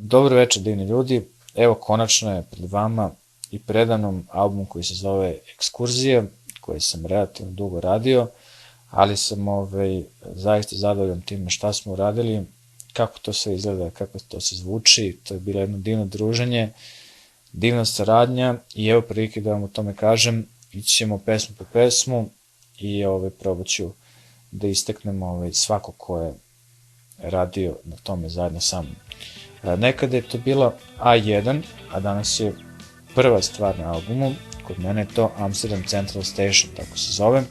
Dobro večer, divni ljudi. Evo, konačno je pred vama i predamnom album koji se zove Ekskurzije, koji sam relativno dugo radio, ali sam zaista zadovoljan time šta smo uradili, kako to sve izgleda, kako to se zvuči. To je bilo jedno divno druženje, divna saradnja i evo prilike da vam o tome kažem. Ići ćemo pesmu po pesmu i probat ću da istaknem svako ko je radio na tome zajedno sa mnom. Nekada je to bilo A1, a danas je prva stvar na albumu. Kod mene je to Amsterdam Central Station, tako se zove.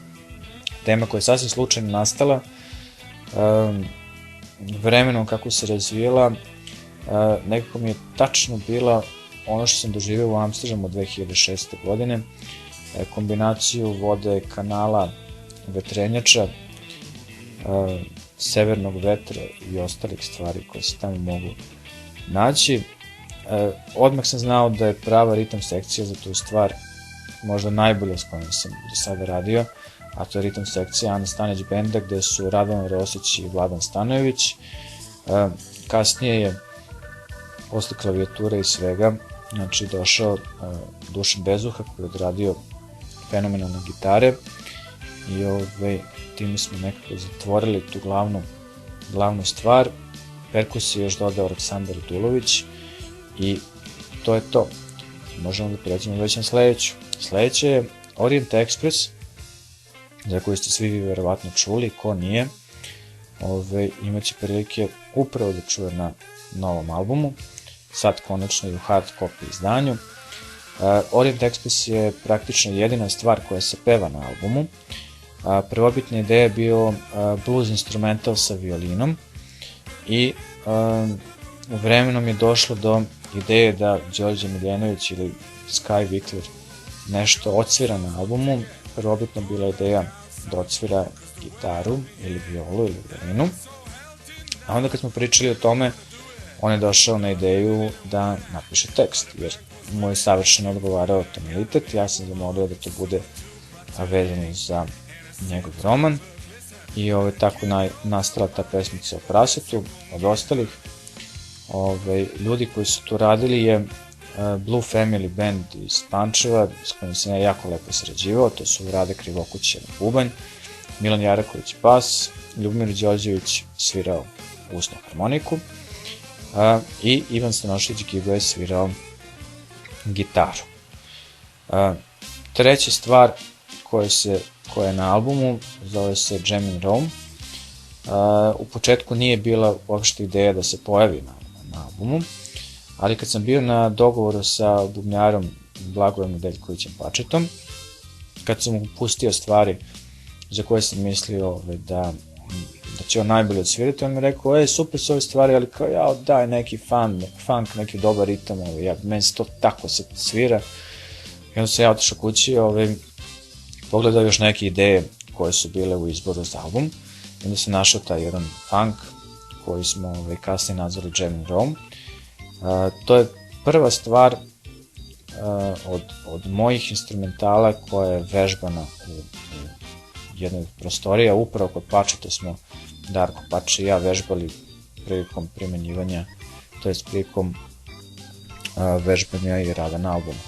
Tema koja je sasvim slučajno nastala, vremenom kako se razvijela, nekako mi je tačno bila ono što sam doživio u Amsterdamu od 2006. godine, kombinaciju vode, kanala, vetrenjača, severnog vetra i ostalih stvari koje se tamo mogu naći. Odmah sam znao da je prava ritam sekcija za tu stvar možda najbolja s kojom sam do sada radio, a to je ritam sekcija Ana Stanić benda, gde su Radovan Rosić i Vladan Stanojević. Kasnije je, posle klavijature i svega, došao Dušan Bezuha koji je odradio fenomenalne gitare i time smo nekako zatvorili tu glavnu stvar. Perkus je još dodao Aleksandar Dulović i to je to. Možemo da pređemo već na sledeću. Sledeće je Orient Express, za koju ste svi vi verovatno čuli, ko nije, imaće prilike upravo da čuje na novom albumu, sad konačno i u hard copy izdanju. Orient Express je praktično jedina stvar koja se peva na albumu. Prvobitna ideja je bio blues instrumental sa violinom i vremenom je došlo do ideje da Đorđe Miljenović ili Sky Vikler nešto odsvira na albumu. Prvobitno bila ideja da odsvira gitaru ili violu ili violinu, a onda kad smo pričali o tome, on je došao na ideju da napiše tekst, jer mu je savršeno odgovarao tonalitet. Ja sam zamolio da to bude vezano za njegov roman i tako nastala ta pesmica o prasetu. Od ostalih ljudi koji su tu radili je Blue Family Band iz Pančeva, s kojim sam ja jako lepo sarađivao. To su Rade Krivokuća na bubanj, Milan Jaraković bas, Ljubomir Đorđević svirao usnu harmoniku i Ivan Stanošević Gigo je svirao gitaru. Treća stvar koja je na albumu zove se Jam in Rome. U početku nije bila uopšte ideja da se pojavi na albumu, ali kad sam bio na dogovoru sa bubnjarom Blagojem Nedeljkovićem Pačetom, kad sam mu pustio stvari za koje sam mislio da će on najbolje odsvirati, on mi rekao, super su ove stvari, ali kao daj neki funk, neki dobar ritam, meni se to tako se svira. I onda sam ja otišao kući, pogledao još neke ideje koje su bile u izboru za album, i onda sam našao taj jedan funk koji smo kasnije nazvali Jam in Rome. To je prva stvar od mojih instrumentala koja je vežbana u jednoj prostorija. Upravo kod Pačeta smo Darko Pače i ja vežbali prilikom primenjivanja, to je prilikom vežbanja i rada na albumu.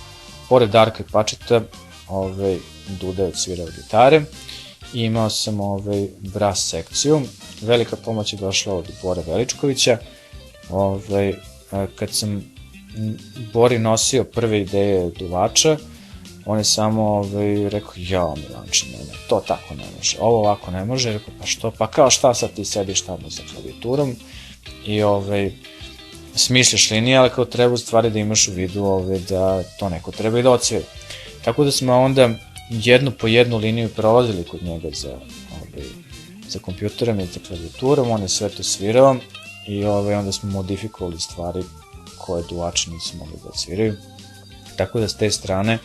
Pored Darka i Pačeta, Duda je odsvirao gitare i imao sam brass sekciju. Velika pomoć je došla od Bore Veličkovića. Kad sam Bori nosio prve ideje duvača, on je samo rekao, Milanče, ne, to tako ne može, ovo ovako ne može. Rekao, pa što, pa kao šta sad ti sediš tamo sa klavijaturom i smišljaš linije, ali kao treba u stvari da imaš u vidu da to neko treba i da odsvira. Tako da smo onda jednu po jednu liniju prolazili kod njega za kompjuterom i za klavijaturom, on je sve to svirao i onda smo modifikovali stvari koje duvači nisu mogli da odsviraju. Tako da s te strane,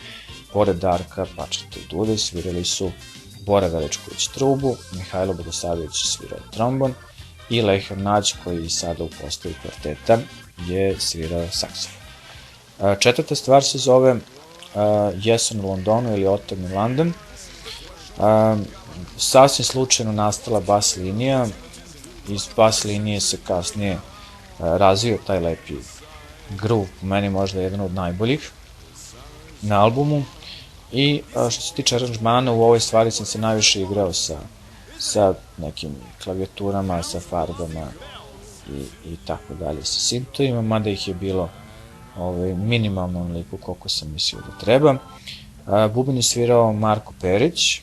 pored Darka, Pačeta i Dude, svirali su Bora Veličković trubu, Mihajlo Bogosavljević svirao trombon i Lejher Nađ, koji sada u postavi kvarteta je svirao saksofon. Četvrta stvar se zove Jeson u Londonu ili Autumn in London. Sasvim slučajno nastala bas linija, iz bas linije se kasnije razvio taj lepi groove, po meni možda jedan od najboljih na albumu. I što se tiče aranžmana, u ovoj stvari sam se najviše igrao sa nekim klavijaturama, sa farbama i tako dalje, sa sintovima, mada ih je bilo minimalno onoliko koliko sam mislio da treba. Bubin je svirao Marko Perić,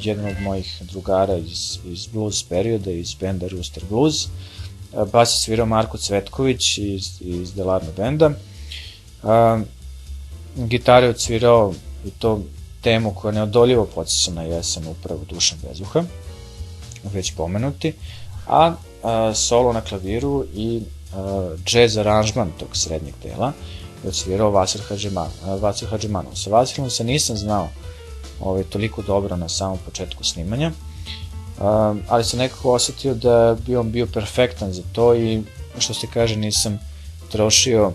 jedan od mojih drugara iz blues perioda, iz benda Rooster Blues. Bas je svirao Marko Cvetković iz Delarno benda. Gitaru je odsvirao i to temu koja neodoljivo podsjeća na jesen, upravo Dušan Bezuha, već pomenuti, a solo na klaviru i džez aranžman tog srednjeg dela je odsvirao Vasil Hadžimanov. Sa Vasilom se nisam znao toliko dobro na samom početku snimanja, ali sam nekako osetio da bi on bio perfektan za to i što se kaže nisam trošio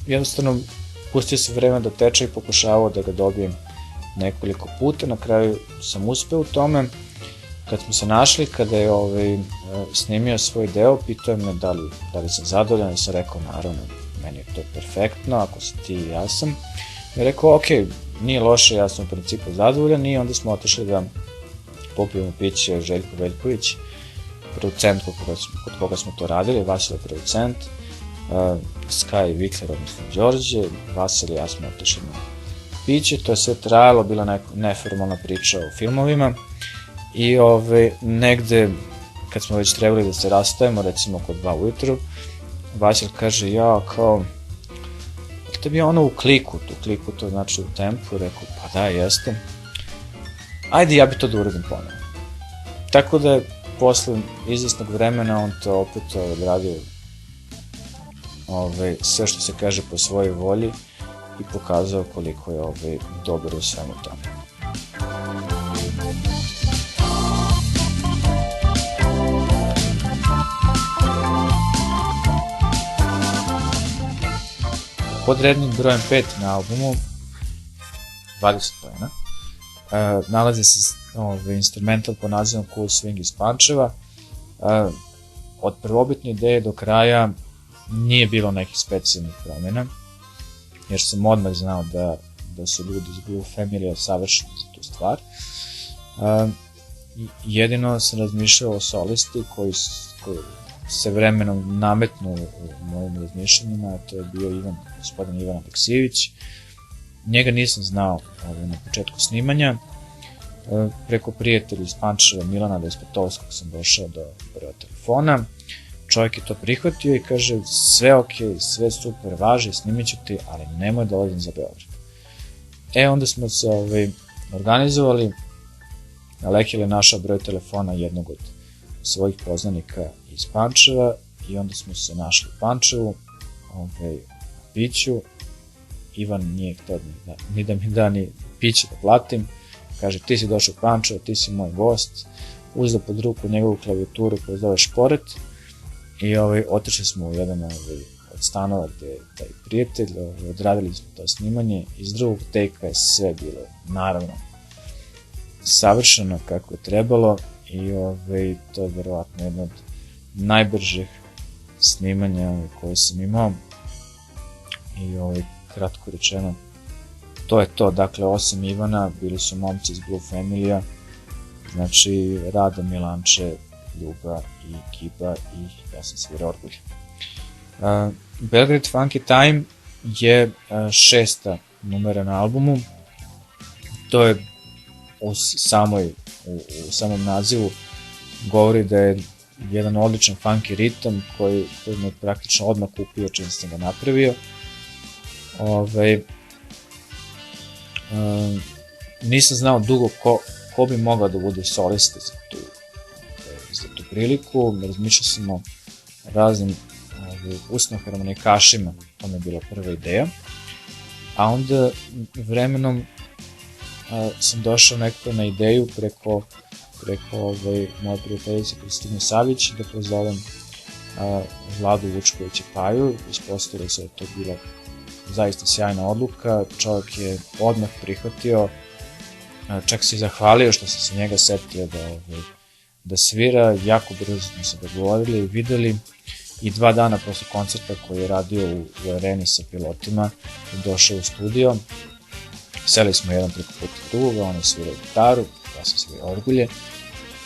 jednostavno pustio se vreme da teče i pokušavao da ga dobijem nekoliko puta. Na kraju sam uspeo u tome. Kad smo se našli, kada je snimio svoj deo, pitao je me da li sam zadovoljan i sam rekao naravno, meni je to perfektno, ako si ti i ja sam. I rekao ok, nije loše, ja sam u principu zadovoljan i onda smo otišli da popijemo piće Željko Veljković, producent kod koga smo to radili, Vasil je producent, Sky i Vikler, odnosno Đorđe, Vasil i ja smo otišli na piće, to je sve trajalo, bila neka neformalna priča o filmovima i negde kad smo već trebali da se rastajemo, recimo oko 2 ujutru, Vasil kaže tebi je ono u kliku to znači u tempu, rekao pa da jeste, ajde ja bi to da uradim ponovno. Tako da je posle izvesnog vremena on to opet odradio sve što se kaže po svojoj volji i pokazao koliko je dobar u svemu tome. Pod rednim brojem 5 na albumu 20 poena nalazi se instrumental po nazivom Cool Swing iz Pančeva. Od prvobitne ideje do kraja nije bilo nekih specijalnih promjena, jer sam odmah znao da su ljudi iz Blue Family savršeni za tu stvar. Jedino sam razmišljao o solisti koji se vremenom nametnu u mojim razmišljanjima, to je bio gospodin Ivan Aleksijević. Njega nisam znao na početku snimanja. Preko prijatelja iz Pančeva, Milana Despotovskog, sam došao do broja telefona. Čovjek je to prihvatio i kaže sve ok, sve super, važi, snimit ću ti, ali nemoj da odem za Beograd. Onda smo se organizovali, Alekil je našao broj telefona jednog od svojih poznanika iz Pančeva i onda smo se našli u Pančevu, piću. Ivan nije htio ni da mi da ni piće da platim, kaže ti si došao u Pančevo, ti si moj gost, uzeo pod ruku njegovu klavijaturu koju zove Šporet i otišli smo u jedan od stanova gde je taj prijatelj, odradili smo to snimanje, iz drugog tejka je sve bilo naravno savršeno kako je trebalo i to je verovatno jedno od najbržih snimanja koje sam imao i kratko rečeno to je to. Dakle, osim Ivana bili su momci iz Blue Family-a, znači Rada, Milanče, Ljuba i Kiba i ja sam svirao orgulje. Belgrade Funky Time je 6. numera na albumu. To je u samom nazivu govori da je jedan odličan funky ritam koji me praktično odmah kupio čim sam ga napravio. Nisam znao dugo ko bi mogao da bude solista za tu priliku. Razmišljao sam o raznim usno-harmonikašima, to mi je bila prva ideja, a onda vremenom sam došao nekako na ideju preko moje prijateljice Kristine Savić da pozovem Vladu Vučkovića Paju. Ispostavilo se da to bila zaista sjajna odluka, čovjek je odmah prihvatio, čak se i zahvalio što sam se njega setio da svira, jako brzo smo se dogovorili i videli i 2 dana posle koncerta koji je radio u areni sa pilotima, došao u studio, seli smo jedan preko puta drugoga, on je svirao gitaru, ja sam svirao orgulje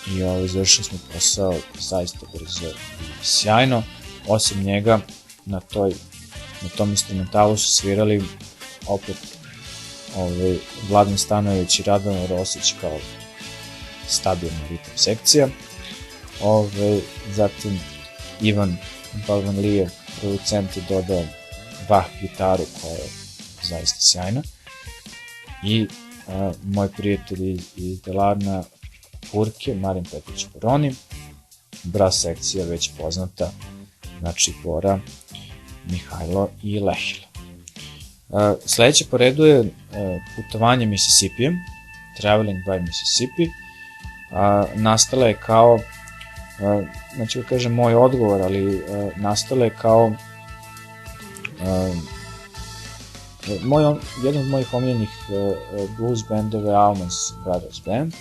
i završili smo posao zaista brzo i sjajno. Osim njega, na tom instrumentalu su svirali opet Vladan Stanojević i Radovan Rosić kao stabilna ritam sekcija. Zatim Ivan Balvanlije, producent, je dodao Bach gitaru koja je zaista sjajna. I moj prijatelj iz Delarna Furke, Marin Petrović Boroni, bras sekcija već poznata, znači Bora, Mihajlo i Lehila. Sledeće po redu je putovanje Mississippijem, Traveling by Mississippi. Nastala je kao, znači da kažem moj odgovor, ali nastala je kao jedan od mojih omiljenih blues bendova je Allman Brothers Band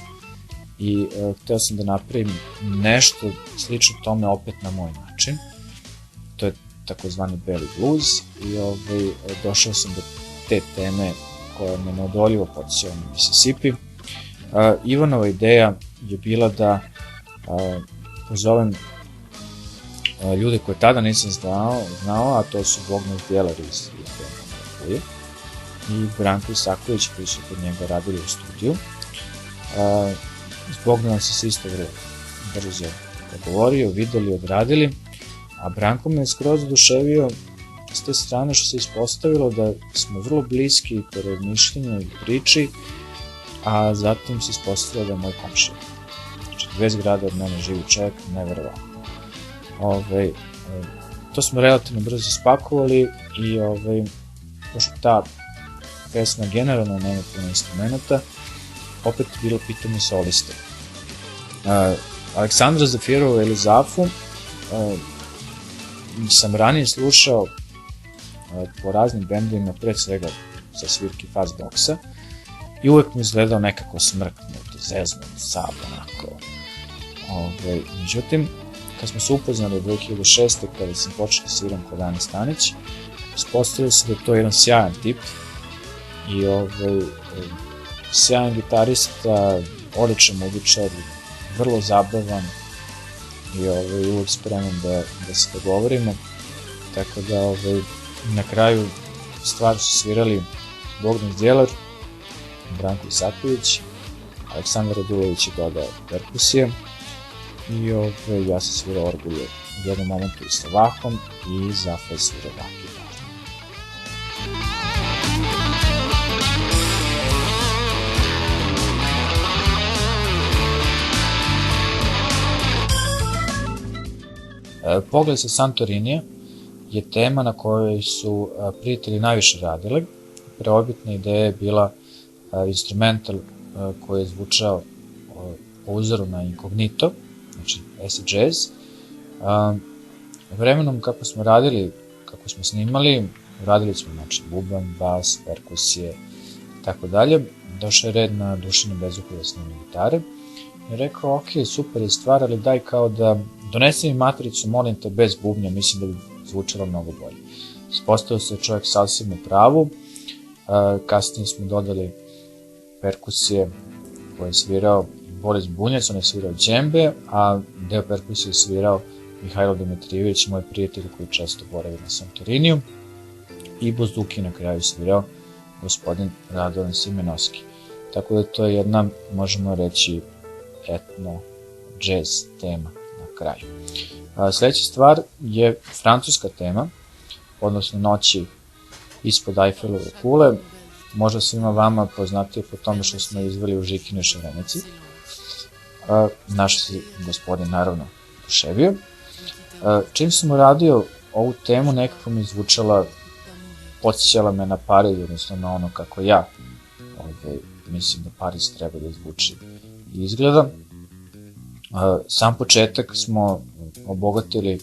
i hteo sam da napravim nešto slično tome opet na moj način. To je takozvani belly blues i došao sam do te teme koja me neodoljivo podsjeća na Mississippi. Ivanova ideja je bila da pozovem ljude koje tada nisam znao, a to su Bogdan Zdjelar iz Bendova i Branko Isaković koji su kod njega radili u studiju. S Bogdanom sam se isto vrlo brzo dogovorio, videli, odradili, a Branko me je skroz oduševio s te strane što se ispostavilo da smo vrlo bliski po razmišljenju i priči, a zatim se ispostavilo da je moj komšija. Znači, 2 zgrade od mene živi čovjek, neverovatno. To smo relativno brzo spakovali i pošto ta pesma generalno nema puno instrumenta, opet je bilo pitanje soliste. Aleksandra Zafirovu ili Zafu sam ranije slušao po raznim bendovima, pre svega sa svirki Fastboxa, i uvek mi izgledao nekako smrknut, zeznut, sab, onako. Međutim, kad smo se upoznali u 2006. kada sam počeo da sviram kod Ane Stanić, ispostavilo se da je to jedan sjajan tip i sjajan gitarista, odličan muzičar, vrlo zabavan i uvek spreman da se dogovorimo, tako da na kraju stvar su svirali Bogdan Zdjelar, Branko Isaković, Aleksandar Radulović je dodao perkusije i ja sam svirao orgulje u jednom momentu i sa Vahom i Zafa je svirao Vah gitaru. Pogled sa Santorinija je tema na kojoj su prijatelji najviše radili. Prvobitna ideja je bila instrumental koji je zvučao po uzoru na Incognito, znači acid jazz. Vremenom kako smo radili, kako smo snimali, radili smo znači bubanj, bas, perkusije i tako dalje. Došao je red na Dušana Bezuhu da snimi gitare. I rekao, ok, super je stvar, ali daj kao da donesi mi matricu, molim te, bez bubnja, mislim da bi zvučalo mnogo bolje. Ispostavio se čovjek sasvim u pravu, kasnije smo dodali perkusije koje je svirao Boris Bunjac, on je svirao džembe, a deo perkusije je svirao Mihajlo Dimitrijević, moj prijatelj koji često boravi na Santoriniju, i buzduki na kraju svirao gospodin Radovan Simenovski. Tako da to je jedna, možemo reći, etno jazz tema na kraju. Sledeća stvar je francuska tema, odnosno Noći ispod Eifelove kule, možda svima vama poznatije po tome što smo izveli u Žikinoj Šarenici. Naš se gospodin naravno oduševio. Čim sam uradio ovu temu, nekako mi zvučala, podsjećala me na Pariz, odnosno na ono kako ja mislim da Pariz treba da zvuči i izgleda. Sam početak smo obogatili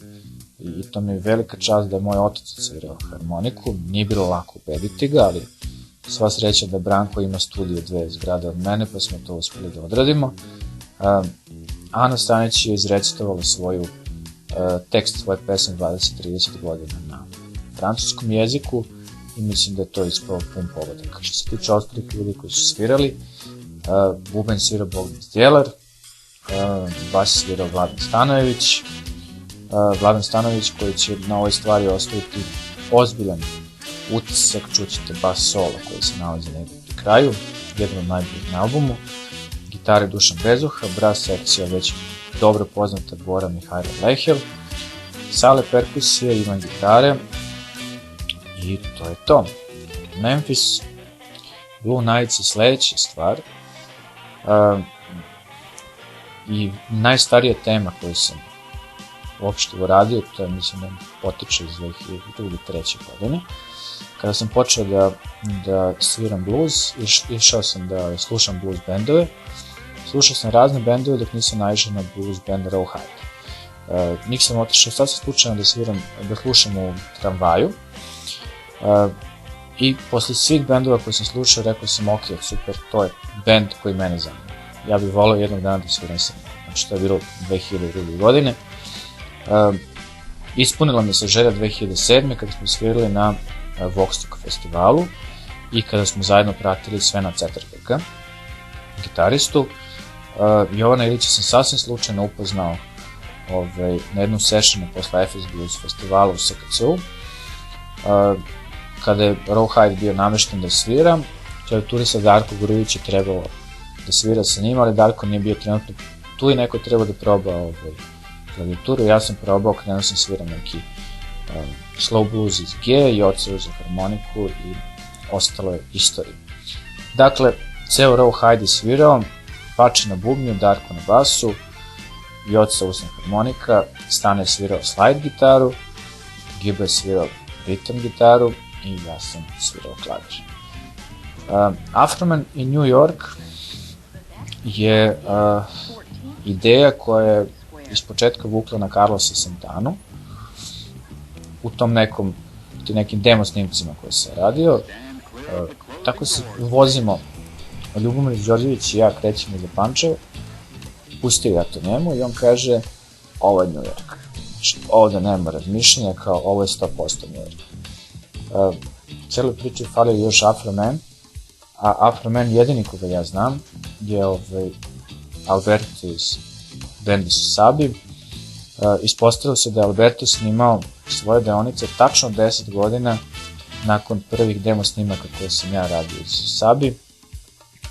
i to mi je velika čast da je moj otac svirao harmoniku. Nije bilo lako ubediti ga, ali sva sreća da Branko ima studio 2 zgrade od mene, pa smo to uspeli da odradimo. Ana Stanić je izrecitovala svoju tekst svoje pesme 20-30 godina na francuskom jeziku i mislim da je to ispao pun pogodak. Što se tiče ostalih ljudi koji su svirali, bubanj svirao Bogdan Zdjelar, bas svirao Vladan Stanojević koji će na ovoj stvari ostaviti ozbiljan utisak, čućete bas solo koji se nalazi negdje pri kraju, jedan od najboljih na albumu, gitare Dušan Bezuha, bras sekcija već dobro poznata Bora Mihajlo Lehel, sale perkusije, Ivan gitare i to je to. Memphis Blue Nights je sledeća stvar i najstarija tema koju sam uopšte uradio, to je mislim da potiče iz 2002-2003. godine. Kada sam počeo da sviram blues, išao sam da slušam blues bendove. Slušao sam razne bendove dok nisam naišao na blues band Rawhide. Njih sam otišao sasvim slučajno da slušam u tramvaju. I posle svih bendova koje sam slušao, rekao sam ok, super, to je bend koji mene zanima. Ja bih volao jednog dana da sviram sa njim. Znači to je bilo 2002. godine. Ispunila mi se želja 2007. kada smo svirali na Voxtalk festivalu i kada smo zajedno pratili Svena Ceterberga, gitaristu. Jovana Ilića sam sasvim slučajno upoznao na jednom sessionu posle FS Blues festivalu u SKC-u. Kada je Rawhide bio namešten da svira, klavijaturista Darko Grujić je trebalo da svira sa njima, ali Darko nije bio trenutno tu i neko treba da proba klavijaturu. Ja sam probao, krenuo sam sviram neki slow blues iz G i odseo za harmoniku i ostalo je istorija. Dakle, ceo Rawhide je svirao, Pače na bubnju, Darko na basu, Joca usna harmonika, Stane je svirao slide gitaru, Giba je svirao ritam gitaru i ja sam svirao klavir. Afroman i New York je ideja koja je ispočetka vukla na Carlosa Santanu u tom nekim demo snimcima koje se radio. Tako se vozimo, Ljubomir Đorđević i ja krećemo za Pančevo, pustio ja to njemu i on kaže ovo je New York. Znači, ovde nema razmišljanja, kao ovo je 100% New York. Cijelo priče falio još Afroman, a Afroman jedini koga ja znam je Alberto iz benda Sabi. Ispostavilo se da je Alberto snimao svoje deonice tačno 10 godina nakon prvih demo snimaka koje sam ja radio iz Sabi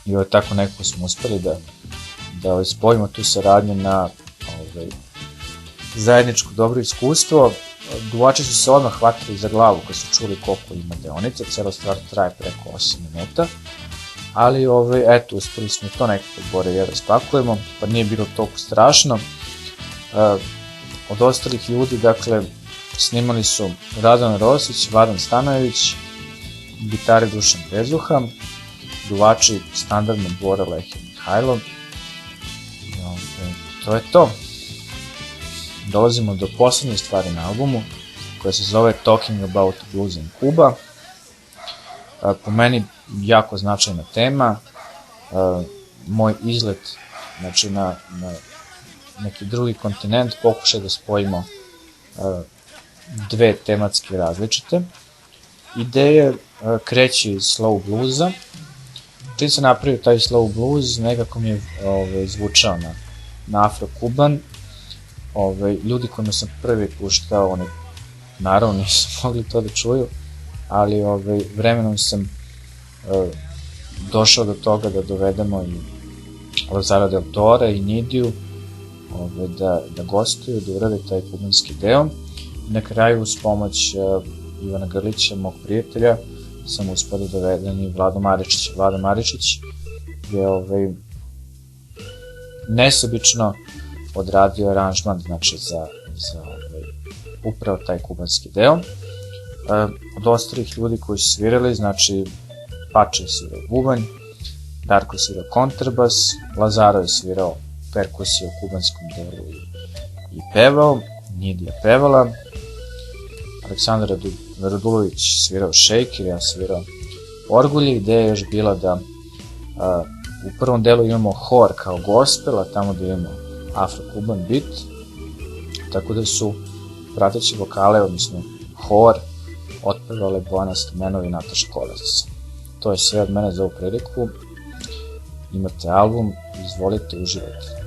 i tako nekako smo uspeli da spojimo tu saradnju na zajedničko dobro iskustvo. Duvači su se odmah hvatili za glavu kad su čuli koliko ima deonica, cela stvar traje preko 8 minuta, ali eto, uspeli smo to nekako gore da spakujemo, pa nije bilo toliko strašno. Od ostalih ljudi, dakle, snimali su Radovan Rosić, Vladan Stanojević, gitari Dušan Bezuha, duvači standardno Bora Lehel Mihajlo. To je to. Dolazimo do poslednje stvari na albumu, koja se zove Talking About Blues in Cuba. Po meni jako značajna tema. Moj izlet, znači na neki drugi kontinent, pokušaj da spojimo dve tematske različite. Ideje kreće iz slow bluesa. Čim se napravio taj slow blues, nekako mi je zvučao na afro-kuban. Ljudi kojima sam prvi puštao, oni naravno nisu mogli to da čuju, ali vremenom sam došao do toga da dovedemo i Lazara Del Tora i Nidiju da gostuju, da urade taj kubanski deo. Na kraju, uz pomoć Ivana Grlića, mog prijatelja, sam uspio da dovedem i Vlado Maričić. Vlado Maričić je nesebično odradio aranžman, znači za upravo taj kubanski deo. Od ostalih ljudi koji su svirali, znači Pače je svirao bubanj, Darko je svirao kontrabas, Lazaro je svirao perkusiju u kubanskom delu i pevao, Nidija pevala, Aleksandar Radulović svirao šejker, ja svirao orgulje. Ideja je još bila da u prvom delu imamo hor kao gospel, a tamo da imamo afro-kuban beat, tako da su prateći vokale, odnosno hor, otpevale Bojana Stomenov i Nataša Kolazić. To je sve od mene za ovu priliku. Imate album, izvolite, uživajte.